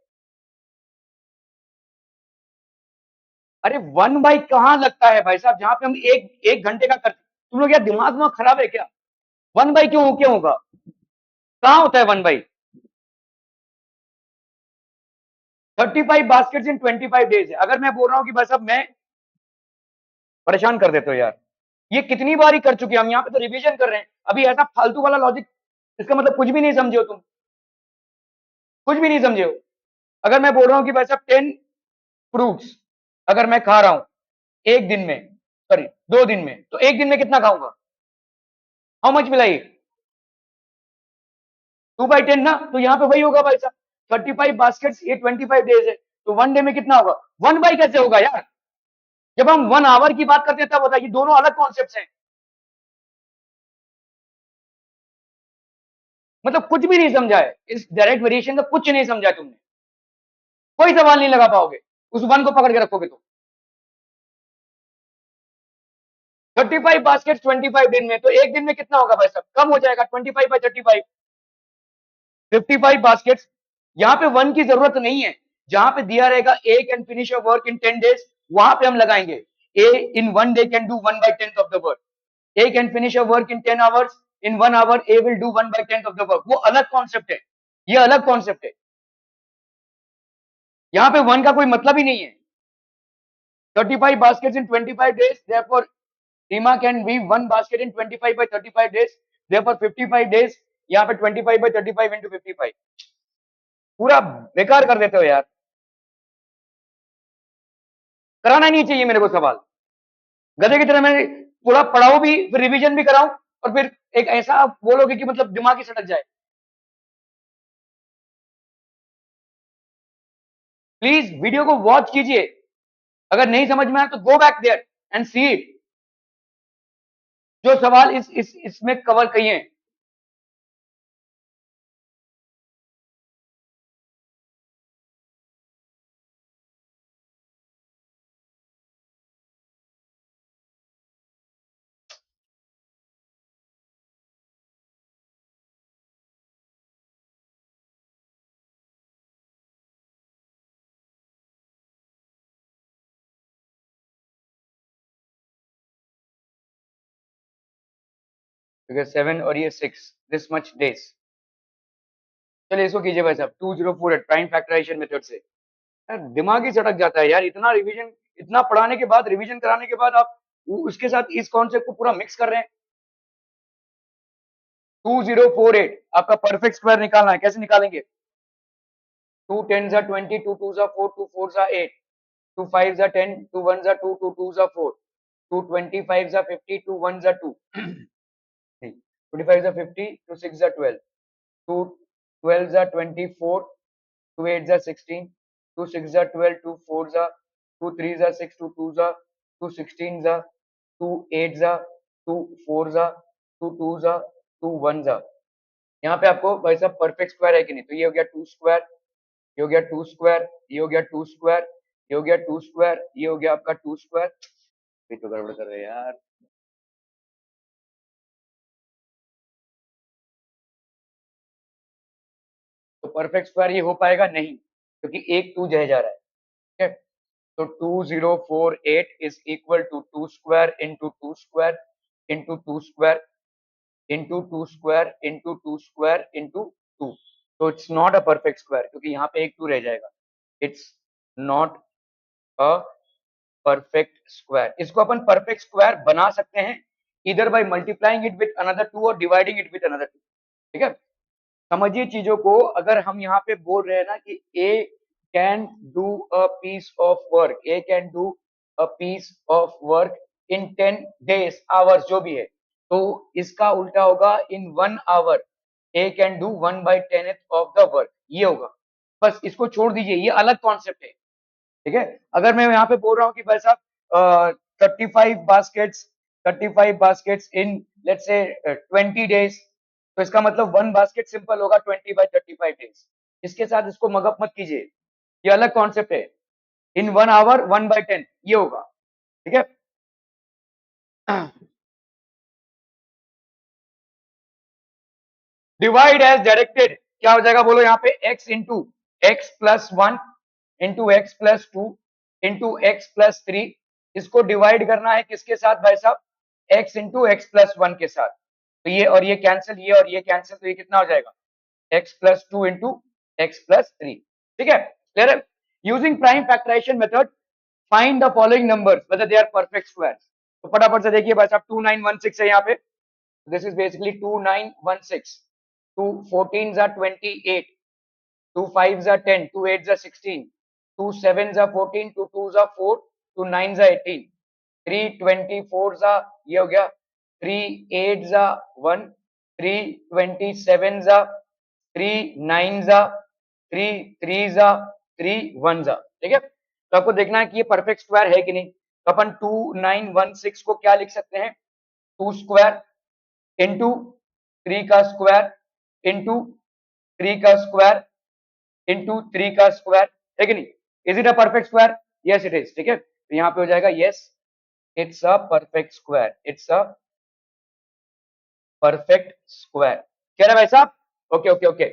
S1: अरे 1 बाई कहाँ लगता है भाई साहब, जहां पे हम एक घंटे का करते, तुम लोग यार दिमाग में खराब है क्या? 1 बाई क्यों होगा? कहाँ होता है 1 बाई? 35 बास्केट्स इन 25 डेज है। अगर मैं बोल रहा हूँ कि भाई साहब मैं, परेशान कर देते हो यार, ये कितनी बार ही कर चुके हैं हम, यहाँ पे तो रिवीजन कर रहे हैं। अभी ऐसा फालतू वाला लॉजिक, इसका मतलब कुछ भी नहीं समझे हो तुम, कुछ भी नहीं समझे हो। अगर मैं बोल रहा हूँ कि भाई साहब 10 फ्रूट्स अगर मैं खा रहा हूँ एक दिन में, सॉरी 2 दिन में, तो एक दिन में कितना खाऊंगा? हाउ मच मिलाई? 2/10 ना, तो यहाँ पे वही होगा भाई साहब, 35 बास्केट्स, ये 25 डेज है, तो 1 डे में कितना होगा? 1 बाई कैसे होगा यार? जब हम 1 आवर की बात करते हैं तब होता है, ये दोनों अलग कॉन्सेप्ट हैं। मतलब कुछ भी नहीं समझा है इस डायरेक्ट वेरिएशन का, कुछ नहीं समझा तुमने, कोई सवाल नहीं लगा पाओगे उस 1 को पकड़ के रखोगे तो। 35 बास्केट 25 दिन में, तो एक दिन में कितना होगा भाई साहब? कम हो जाएगा, 25 बाई 35, 55 बास्केट्स। यहाँ पे 1 की जरूरत नहीं है, जहां पे दिया रहेगा A can finish your work in 10 days, वहां पे हम लगाएंगे A in 1 day can do 1/10 of the work. A can finish your work in 10 hours, in 1 hour A will do 1/10 of the work. वो अलग कॉन्सेप्ट है, ये अलग concept है। यहाँ पे 1 का कोई मतलब ही नहीं है। 35 baskets in 25 days, therefore Rima can weave 1 basket in 25 by 35 days, therefore 55 days, यहाँ पे 25 by 35 into 55, पूरा बेकार कर देते हो यार, कराना नहीं चाहिए मेरे को सवाल, गधे की तरह मैं पूरा पढ़ाऊं भी, फिर रिवीजन भी कराऊं, और फिर एक ऐसा आप बोलोगे कि मतलब दिमाग ही सटक जाए। प्लीज वीडियो को वॉच कीजिए, अगर नहीं समझ में आया तो go back there and see it, जो सवाल इसमें कवर किए हैं। because 7 और ये 6 this much days। चलिए इसको कीजिए भाई साहब, 2048 प्राइम फैक्टराइजेशन मेथड से। यार दिमाग ही सटक जाता है यार, इतना रिवीजन, इतना पढ़ाने के बाद, रिवीजन कराने के बाद आप उसके साथ इस कॉन्सेप्ट को पूरा मिक्स कर रहे हैं। 2048 आपका परफेक्ट स्क्वायर निकालना है, कैसे निकालेंगे? 2 10s are 20, 2 2s are 4, 2 4s are 8, 2 5s are 10, 2 1s are 2, 2 2s are 4, 2 25s are 50, 2 1s are 2, 25s are 50, 2 6s are 12, 2 12s are 24, 2 8s are 16, 2 6s are 12, 2 4s are, 2 3s are 6, 2 2s are, 2 16s are, 2 8s are, 2 4s are, 2 2s are, 2 1s are। यहाँ पे आपको भाई साहब perfect square है कि नहीं? तो ये हो गया 2 स्क्वायर, ये हो गया 2 स्क्वायर, ये हो गया 2 स्क्वायर, ये हो गया 2 स्क्वायर, ये हो गया आपका 2 स्क्वायर। ये तो गड़बड़ कर रहे हैं यार। तो परफेक्ट स्क्वायर ये हो पाएगा नहीं, क्योंकि एक 2 जह जा रहा है, ठीक है? तो 2048 is equal to 2 square into 2 square into 2 square into 2 square into 2 square into 2। तो it's not a perfect square, क्योंकि यहाँ पे एक 2 रह जाएगा। It's not a perfect square. इसको अपन परफेक्ट स्क्वायर बना सकते हैं इधर by multiplying it with another 2 और डिवाइडिंग इट विथ अनदर 2। ठीक है, समझिए चीजों को। अगर हम यहाँ पे बोल रहे हैं ना कि A can do a piece of work, A can do a piece of work in 10 days, hours जो भी है, तो इसका उल्टा होगा in 1 hour A can do 1/10 of the work, ये होगा। बस इसको छोड़ दीजिए, ये अलग कॉन्सेप्ट है, ठीक है। अगर मैं यहाँ पे बोल रहा हूँ कि भाई साहब 35 baskets in let's say 20 days, तो इसका मतलब 1 बास्केट सिंपल होगा 20/35 डेज। इसके साथ इसको मगअप मत कीजिए, ये अलग कॉन्सेप्ट है। इन 1 आवर 1/10 ये होगा, ठीक है। डिवाइड एज डायरेक्टेड क्या हो जाएगा बोलो यहाँ पे, x + 1 into x + 2 into x + 3। इसको डिवाइड करना है किसके साथ भाई साहब, x इंटू x + 1 के साथ। तो ये और ये कैंसिल, ये और ये कैंसिल, तो ये कितना हो जाएगा x + 2 इंटू x + 3, ठीक है। क्लियर है। Using prime factorisation method find the following numbers whether they are perfect squares. तो फटाफट से देखिए भाई साहब 2916 है यहाँ पे, this is basically 2916, 2 14s are 28, 2 5s are 10, 2 8s are 16, 2 7s are 14, 2 2s are 4, 2 9s are 18, 3 24s are ये हो गया, 3 8s are 1, 3 27s are 3 9s are 3 3s are 3 1s are, ठीक है। तो आपको देखना है कि ये परफेक्ट स्क्वायर है कि नहीं। तो अपन 2916 को क्या लिख सकते हैं, 2 स्क्वायर इंटू 3 का स्क्वायर इंटू 3 का स्क्वायर इंटू 3 का स्क्वायर, है कि नहीं। Is it a perfect square, yes it is, ठीक है। तो यहाँ पे हो जाएगा yes it's a perfect square, it's a perfect square, कह रहे भाई साहब। Okay okay okay.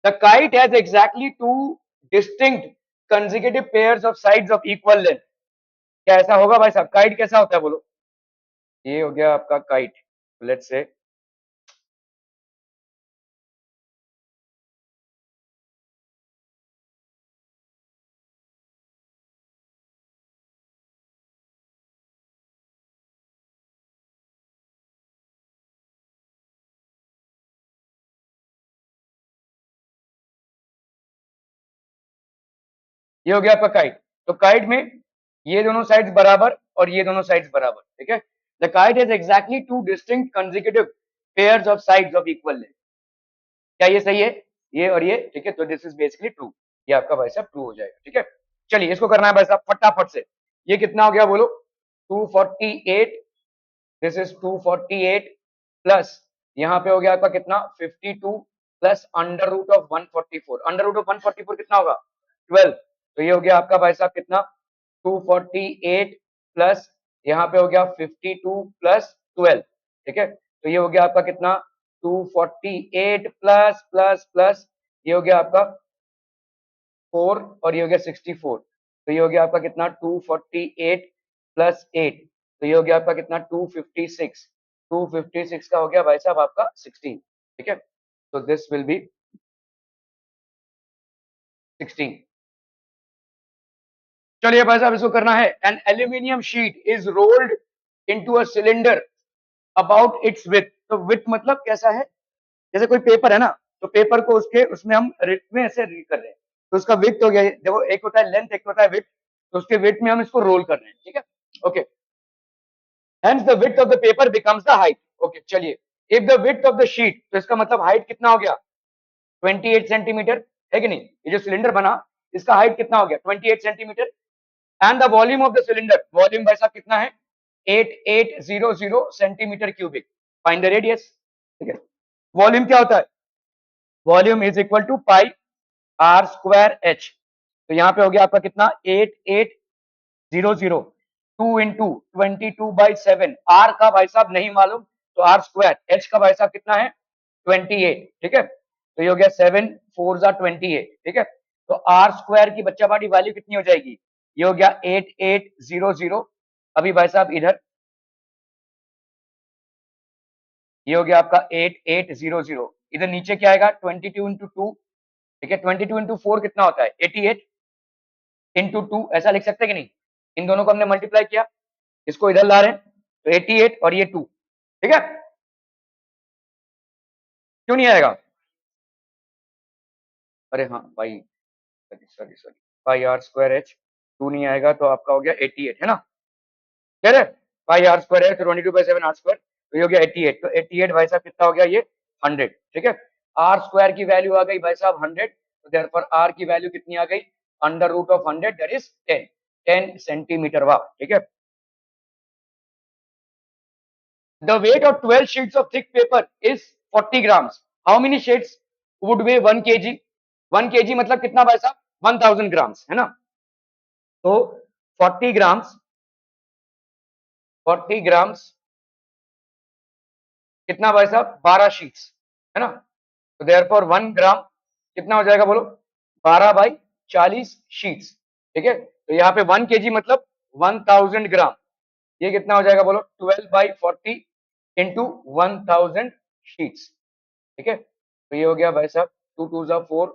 S1: The kite has exactly 2 distinct consecutive pairs of sides of equal length. क्या ऐसा होगा भाई साहब, काइट कैसा होता है बोलो। ये हो गया आपका काइट, लेट्स से ये हो गया आपका काइट। तो काइट में ये दोनों साइड्स बराबर और ये दोनों साइड्स बराबर, ठीक है। The kite has exactly 2 distinct consecutive pairs of sides of equal length. क्या ये सही है, ये और ये, ठीक है। तो दिस इज बेसिकली ट्रू, ये आपका भाई साहब ट्रू हो जाएगा, ठीक है। चलिए इसको करना है भाई साहब फटाफट से। ये कितना हो गया बोलो, 248, दिस इज 248 प्लस यहाँ पे हो गया आपका कितना 52 plus under root of 144, under root of 144 कितना होगा 12। तो ये हो गया आपका भाई साहब कितना 248 प्लस यहाँ पे हो गया 52 प्लस 12, ठीक है। तो ये हो गया आपका कितना 248 प्लस प्लस प्लस ये हो गया आपका 4 और ये हो गया 64। तो ये हो गया आपका कितना 248 प्लस 8, तो ये हो गया आपका कितना 256, 256 का हो गया भाई साहब आपका 16, ठीक है। तो दिस विल बी 16। चलिए भाई साहब इसको करना है। An aluminium sheet is rolled into a cylinder about its width. तो विथ मतलब कैसा है, जैसे कोई पेपर है ना, तो पेपर को उसके उसमें हम रिथ में ऐसे रीड कर रहे हैं, तो उसका विथ हो गया। देखो एक होता है लेंथ, एक होता है विथ, तो उसके विथ में हम इसको रोल कर रहे हैं, ठीक है। Okay, hence the width of the paper becomes the height. Okay चलिए, if the width of the sheet, तो इसका मतलब हाइट कितना हो गया 28 सेंटीमीटर, है कि नहीं। ये जो सिलेंडर बना इसका हाइट कितना हो गया 28 centimetre. And the volume of the cylinder, volume भाई साहब कितना है 8800 centimetre cubic. Find the radius, ठीक है। वॉल्यूम क्या होता है, volume is equal to pi R square H. तो यहाँ पे हो गया आपका कितना 8800, 2 इंटू 22/7। आर का भाई साहब नहीं मालूम, तो आर स्क्वायर, एच का भाई साहब कितना है 28, ठीक है। तो ये हो गया 7 4 28, ठीक है। तो आर स्क्वायर की बच्चा बाटी वैल्यू कितनी हो जाएगी, ये हो गया 8800। अभी भाई साहब इधर ये हो गया आपका 8800, इधर नीचे क्या आएगा 22 इंटू 2, ठीक है। 22 इंटू 4 कितना होता है 88 इंटू 2, ऐसा लिख सकते हैं कि नहीं। इन दोनों को हमने मल्टीप्लाई किया, इसको इधर ला रहे हैं, तो 88 और ये 2, ठीक है। क्यों नहीं आएगा, अरे हाँ भाई, sorry sorry sorry, pi R square H 2 नहीं आएगा, तो आपका हो गया 88, है ना। कह रहे पाई आर स्क्वायर है तो 22/7 आर स्क्वायर, तो ये हो गया 88। तो 88 भाई साहब कितना हो गया ये 100, ठीक है। आर स्क्वायर की वैल्यू आ गई भाई साहब 100, तो देयरफॉर आर की वैल्यू कितनी आ गई, under root of 100 that is 10 centimetre. वाह, ठीक है। The weight of 12 sheets of thick paper is 40 grams. How many sheets would weigh 1 kg? 1 kg मतलब कितना भाई साहब, 1000 ग्राम्स, है ना। तो 40 ग्राम्स, 40 ग्राम्स कितना भाई साहब, 12 शीट्स, है ना। तो देयरफॉर 1 ग्राम कितना हो जाएगा बोलो, 12/40 शीट्स, ठीक है। तो यहाँ पे 1 केजी मतलब 1000 ग्राम, ये कितना हो जाएगा बोलो, 12/40 इंटू 1000 शीट्स, ठीक है। तो ये हो गया भाई साहब 2 2 जा 4,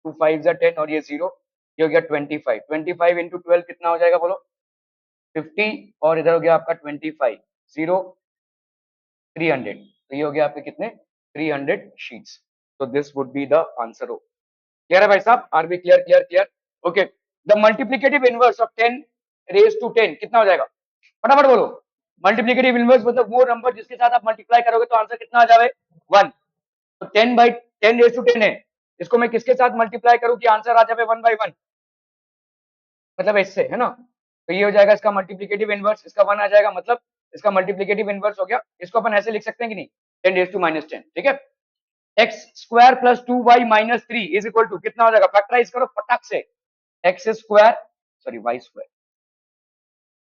S1: 2 5 जा 10 और ये 0, ये हो गया 25, 25 इंटू 12 कितना हो जाएगा बोलो, 50, और इधर हो गया आपका 25, 0 300, तो ये हो गया आपके कितने, 300 शीट्स। तो this would be the answer. हो क्लियर है भाई साहब, are we clear clear clear, okay. The multiplicative inverse of 10 raise to 10 कितना हो जाएगा, फटाफट बोलो। मल्टीप्लिकेटिव इनवर्स मतलब वो नंबर जिसके साथ आप मल्टीप्लाई करोगे तो आंसर कितना आ जाए, 1। तो 10/10 रेज टू 10 है, इसको मैं किसके साथ मल्टीप्लाई करूं कि आंसर आ जाए 1/1, मतलब इससे, है ना। तो ये हो जाएगा इसका मल्टीप्लिकेटिव इनवर्स, इसका 1 आ जाएगा, मतलब इसका मल्टीप्लिकेटिव इनवर्स हो गया। इसको अपन ऐसे लिख सकते हैं कि नहीं, 10⁻⁻10, ठीक है। X square plus 2y-3 is equal to कितना हो जाएगा, फैक्टराइज करो फटाक से, X square, sorry Y square,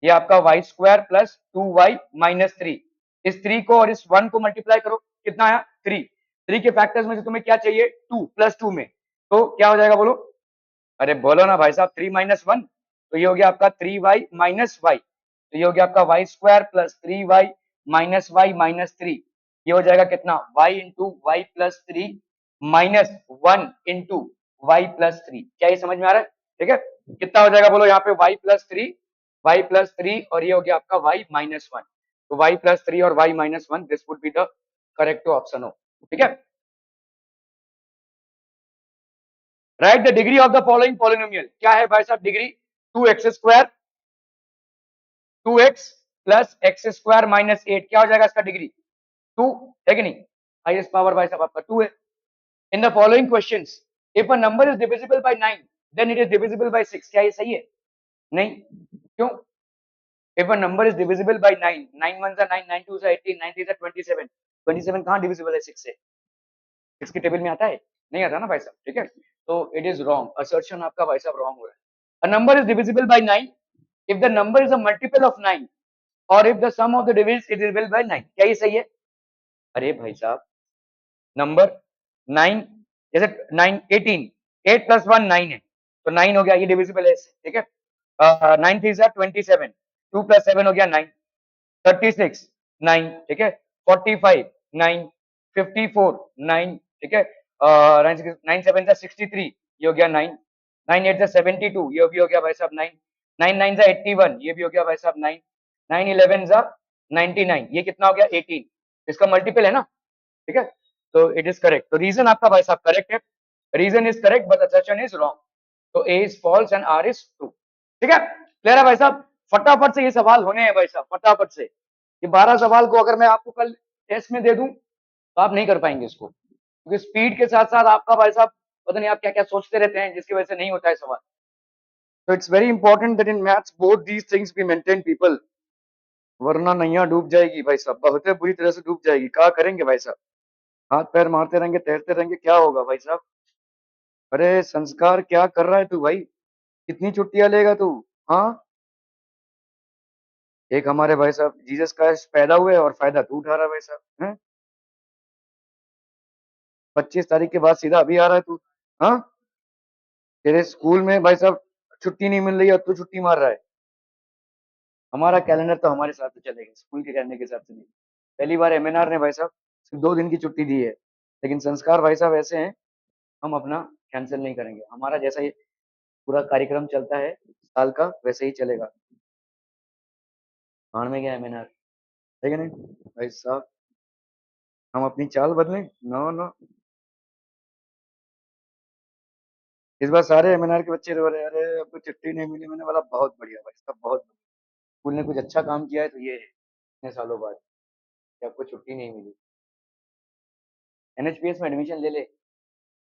S1: ये आपका वाई स्क्वायर प्लस 2y-3, इस 3 को और इस 1 को मल्टीप्लाई करो, कितना आया 3, 3 के फैक्टर्स में से तुम्हें क्या चाहिए 2 प्लस 2 में, तो क्या हो जाएगा बोलो, अरे बोलो ना भाई साहब, 3 - 1, तो ये हो गया आपका 3y माइनस वाई, तो ये हो गया आपका Y square plus 3y minus Y minus 3, ये हो जाएगा कितना, y into Y plus 3 minus 1 into Y plus 3, क्या ये समझ में आ रहा है, ठीक है। कितना हो जाएगा बोलो यहाँ पे y+3 और ये हो गया आपका y-1, तो y+3 और y-1, this would be the correct option. हो ठीक है। Right the degree of the following polynomial, क्या है भाई साहब degree, 2x² 2x plus x² minus 8, क्या हो जाएगा इसका डिग्री 2, है कि नहीं, हाईएस्ट पावर भाई साहब आपका 2 है। In the following questions if a number is divisible by 9 then it is divisible by 6, क्या ये सही है, नहीं, क्यों, if a number is divisible by 9, 9 1 9, 9 2 18, 9 3 27, 27 कहां डिविजिबल है 6 से, 6 की टेबल में आता है, नहीं आता ना भाई साहब, ठीक है। तो इट इज रॉन्ग, असर्शन आपका भाई साहब रॉन्ग हो रहा है। अ number is divisible by 9 if the number is a multiple of 9 or if the sum of the divisions is divisible by 9, क्या ये सही है, अरे भाई साहब नंबर 9, जैसे 9 18, 8 प्लस 1 9 है, तो 9 हो गया, ये डिविजिबल है इससे, ठीक है। 9 3 जा 27, 2 प्लस 7 हो गया 9, 36 9, ठीक है, 45 9, 54 9, ठीक है, 9 7 जा 63, ये हो गया 9, 9 8 जा 72, ये भी हो गया भाई साहब 9, 9 9 जा 81, ये भी हो गया भाई साहब 9, 9 11 जा 99, ये कितना हो गया 18, इसका मल्टीपल है ना, ठीक है। तो इट इज करेक्ट, तो रीजन आपका भाई साहब करेक्ट है, reason is correct but assertion is wrong, तो A is false and R is true, ठीक है। क्लियर है भाई साहब, फटाफट से ये सवाल होने हैं भाई साहब, फटाफट से, ये 12 सवाल को अगर मैं आपको कल टेस्ट में दे दूं तो आप नहीं कर पाएंगे इसको, क्योंकि स्पीड के साथ साथ आपका भाई साहब पता नहीं आप क्या क्या सोचते रहते हैं जिसकी वजह से नहीं होता है सवाल। तो it's very important that in maths both these things be maintain people, वरना नैया डूब जाएगी भाई साहब, बहुत बुरी तरह से डूब जाएगी, क्या करेंगे भाई साहब, हाथ पैर मारते रहेंगे तैरते रहेंगे, क्या होगा भाई साहब। अरे संस्कार क्या कर रहा है तू भाई, कितनी छुट्टियां लेगा तू, हाँ। एक हमारे भाई साहब जीसस क्राइस्ट पैदा हुए और फायदा तू उठा रहा है भाई साहब, हैं। 25 तारीख के बाद सीधा अभी आ रहा है तू, हाँ। तेरे स्कूल में भाई साहब छुट्टी नहीं मिल रही है, तू छुट्टी मार रहा है। हमारा कैलेंडर तो हमारे साथ तो चलेगा, स्कूल के कैलेंडर के हिसाब से नहीं। पहली बार एमएनआर ने भाई साहब सिर्फ 2 दिन की छुट्टी दी है, लेकिन संस्कार भाई साहब ऐसे हैं, हम अपना कैंसिल नहीं करेंगे, हमारा जैसा ये पूरा कार्यक्रम चलता है साल का वैसे ही चलेगा। भाड़ में गया एमएनआर, ठीक है नहीं भाई साहब, हम अपनी चाल बदलें, नो नो। इस बार सारे एमएनआर के बच्चे रो रहे हैं, अरे आपको छुट्टी नहीं मिली, मैंने बोला बहुत बढ़िया भाई साहब बहुत बढ़िया। स्कूल ने कुछ अच्छा काम किया है तो ये है, इतने सालों बाद कि आपको छुट्टी नहीं मिली, एनएचपीएस में एडमिशन ले ले।